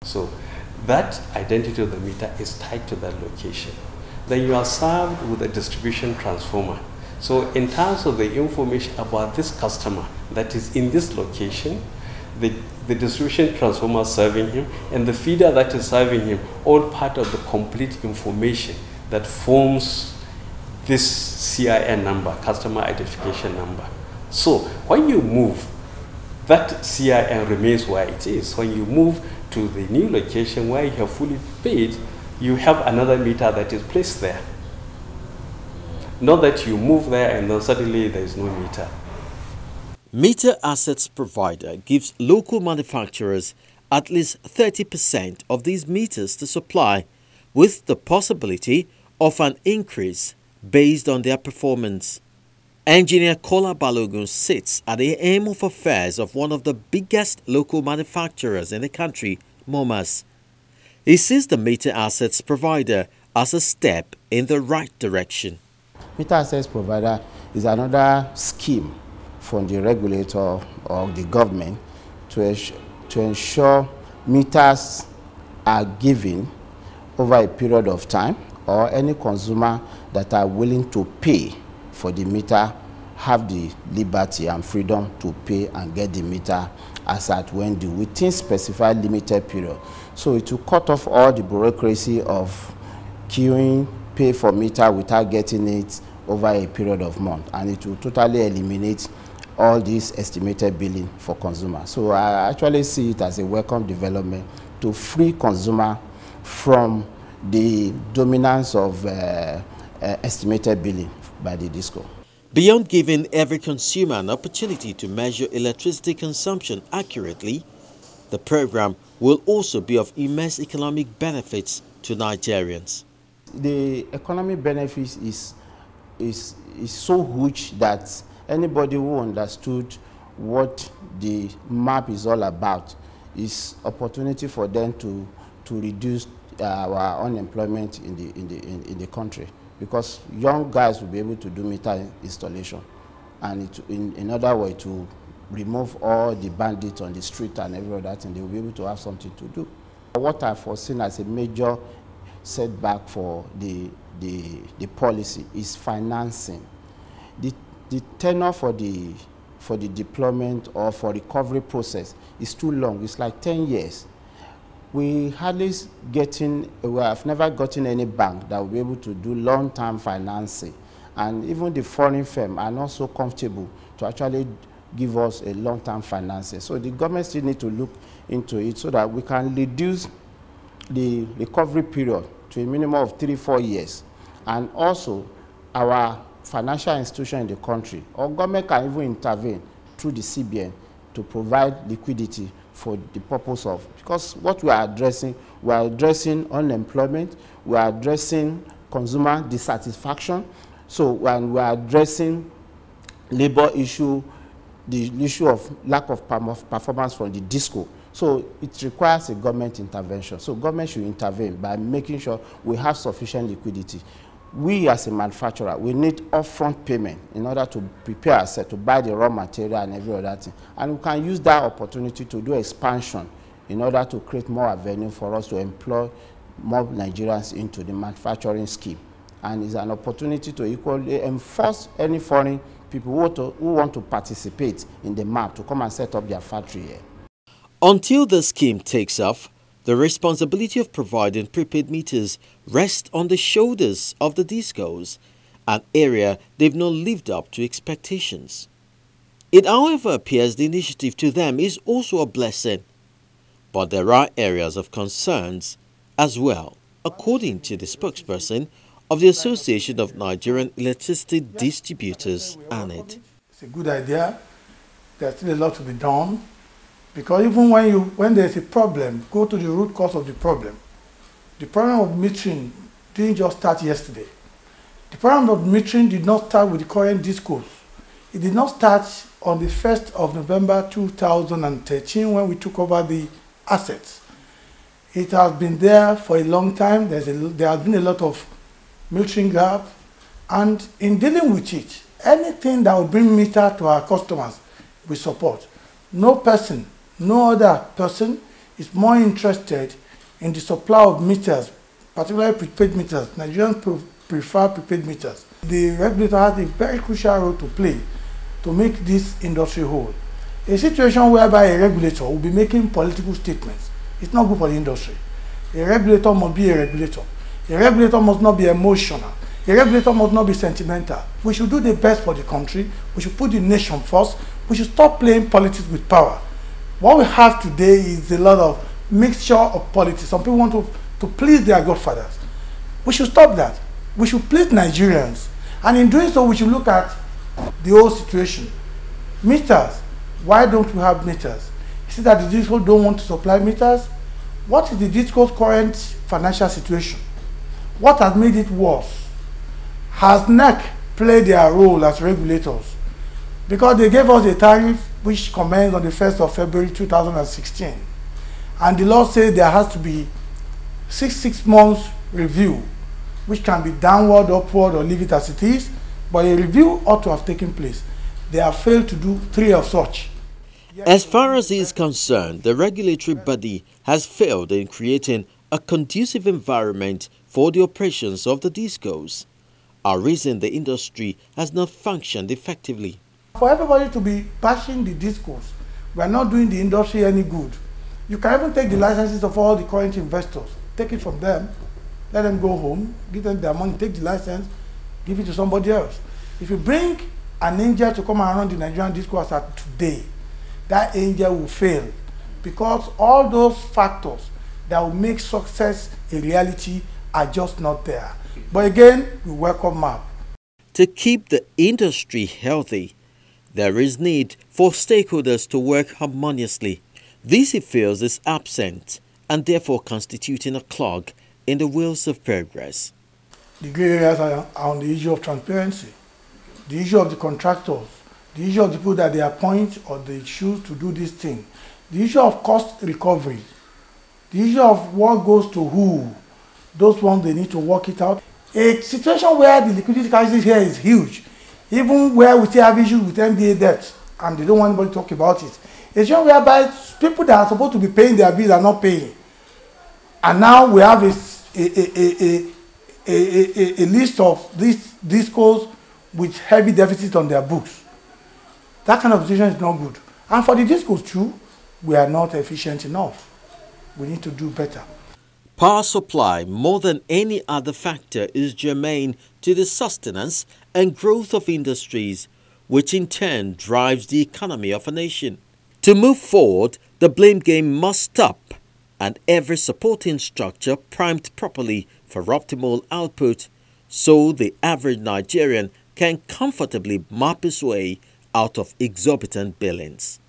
So that identity of the meter is tied to that location. Then you are served with a distribution transformer. So in terms of the information about this customer that is in this location, the distribution transformer serving him and the feeder that is serving him, all part of the complete information that forms this CIN number, customer identification number. So when you move, that CIN remains where it is. When you move to the new location where you have fully paid, you have another meter that is placed there. Not that you move there and then suddenly there is no meter. Meter Assets Provider gives local manufacturers at least 30% of these meters to supply, with the possibility of an increase based on their performance. Engineer KOLA BALOGUN sits at the aim of affairs of one of the biggest local manufacturers in the country, MOMAS. He sees the Meter Assets Provider as a step in the right direction. Meter Assets Provider is another scheme from the regulator or the government to ensure meters are given over a period of time, or any consumer that are willing to pay for the meter have the liberty and freedom to pay and get the meter as at when due within specified limited period. So it will cut off all the bureaucracy of queuing, pay for meter without getting it over a period of months, and it will totally eliminate all this estimated billing for consumers. So I actually see it as a welcome development to free consumer from the dominance of estimated billing by the DISCO. Beyond giving every consumer an opportunity to measure electricity consumption accurately, the program will also be of immense economic benefits to Nigerians. The economic benefits is so huge that anybody who understood what the map is all about is opportunity for them to reduce our unemployment in the country, because young guys will be able to do meter installation, and in other words, to remove all the bandits on the street and every other thing. They will be able to have something to do. What I've foreseen as a major setback for the policy is financing. The tenure for the deployment or for recovery process is too long. It's like 10 years. We have never gotten any bank that will be able to do long-term financing, and even the foreign firm are not so comfortable to actually give us a long-term financing. So the government still need to look into it so that we can reduce the recovery period to a minimum of 3-4 years, and also our financial institution in the country or government can even intervene through the CBN to provide liquidity for the purpose of, because what we are addressing unemployment, we are addressing consumer dissatisfaction. So when we are addressing labor issue, the issue of lack of performance from the DISCO. So it requires a government intervention. So government should intervene by making sure we have sufficient liquidity. We as a manufacturer, we need upfront payment in order to prepare ourselves to buy the raw material and every other thing. And we can use that opportunity to do expansion in order to create more avenue for us to employ more Nigerians into the manufacturing scheme. And it's an opportunity to equally enforce any foreign people who want to participate in the map to come and set up their factory here. Until the scheme takes off, the responsibility of providing prepaid meters rests on the shoulders of the DISCOs, an area they've not lived up to expectations. It, however, appears the initiative to them is also a blessing, but there are areas of concerns as well, according to the spokesperson of the Association of Nigerian Electricity Distributors, ANID. It's a good idea. There's still a lot to be done. Because even when there's a problem, go to the root cause of the problem. The problem of metering didn't just start yesterday. The problem of metering did not start with the current DISCOs. It did not start on the 1st of November 2013 when we took over the assets. It has been there for a long time. There has been a lot of metering gap, and in dealing with it, anything that will bring meter to our customers, we support. No person, no other person is more interested in the supply of meters, particularly prepaid meters. Nigerians prefer prepaid meters. The regulator has a very crucial role to play to make this industry whole. A situation whereby a regulator will be making political statements, it's not good for the industry. A regulator must be a regulator. A regulator must not be emotional. A regulator must not be sentimental. We should do the best for the country. We should put the nation first. We should stop playing politics with power. What we have today is a lot of mixture of politics. Some people want to please their godfathers. We should stop that. We should please Nigerians. And in doing so, we should look at the whole situation. Meters. Why don't we have meters? Is it that the DISCOs don't want to supply meters? What is the DISCO's current financial situation? What has made it worse? Has NEC played their role as regulators? Because they gave us a tariff which commenced on the 1st of February 2016. And the law says there has to be six months review, which can be downward, upward, or leave it as it is. But a review ought to have taken place. They have failed to do 3 of such. As far as he is concerned, the regulatory body has failed in creating a conducive environment for the operations of the DISCOs, a reason the industry has not functioned effectively. For everybody to be bashing the DISCOs, we are not doing the industry any good. You can even take the licenses of all the current investors, take it from them, let them go home, give them their money, take the license, give it to somebody else. If you bring an angel to come and run the Nigerian DISCO as at today, that angel will fail, because all those factors that will make success a reality are just not there. But again, we welcome MAP. To keep the industry healthy, there is need for stakeholders to work harmoniously. This, he feels, is absent and therefore constituting a clog in the wheels of progress. The gray areas are on the issue of transparency, the issue of the contractors, the issue of the people that they appoint or they choose to do this thing, the issue of cost recovery, the issue of what goes to who. Those ones, they need to work it out. A situation where the liquidity crisis here is huge, even where we still have issues with MBA debt, and they don't want anybody to talk about it. A situation whereby people that are supposed to be paying their bills are not paying. And now we have a list of these DISCOs with heavy deficits on their books. That kind of situation is not good. And for the DISCOs too, we are not efficient enough. We need to do better. Power supply, more than any other factor, is germane to the sustenance and growth of industries, which in turn drives the economy of a nation. To move forward, the blame game must stop, and every supporting structure primed properly for optimal output, so the average Nigerian can comfortably map his way out of exorbitant billings.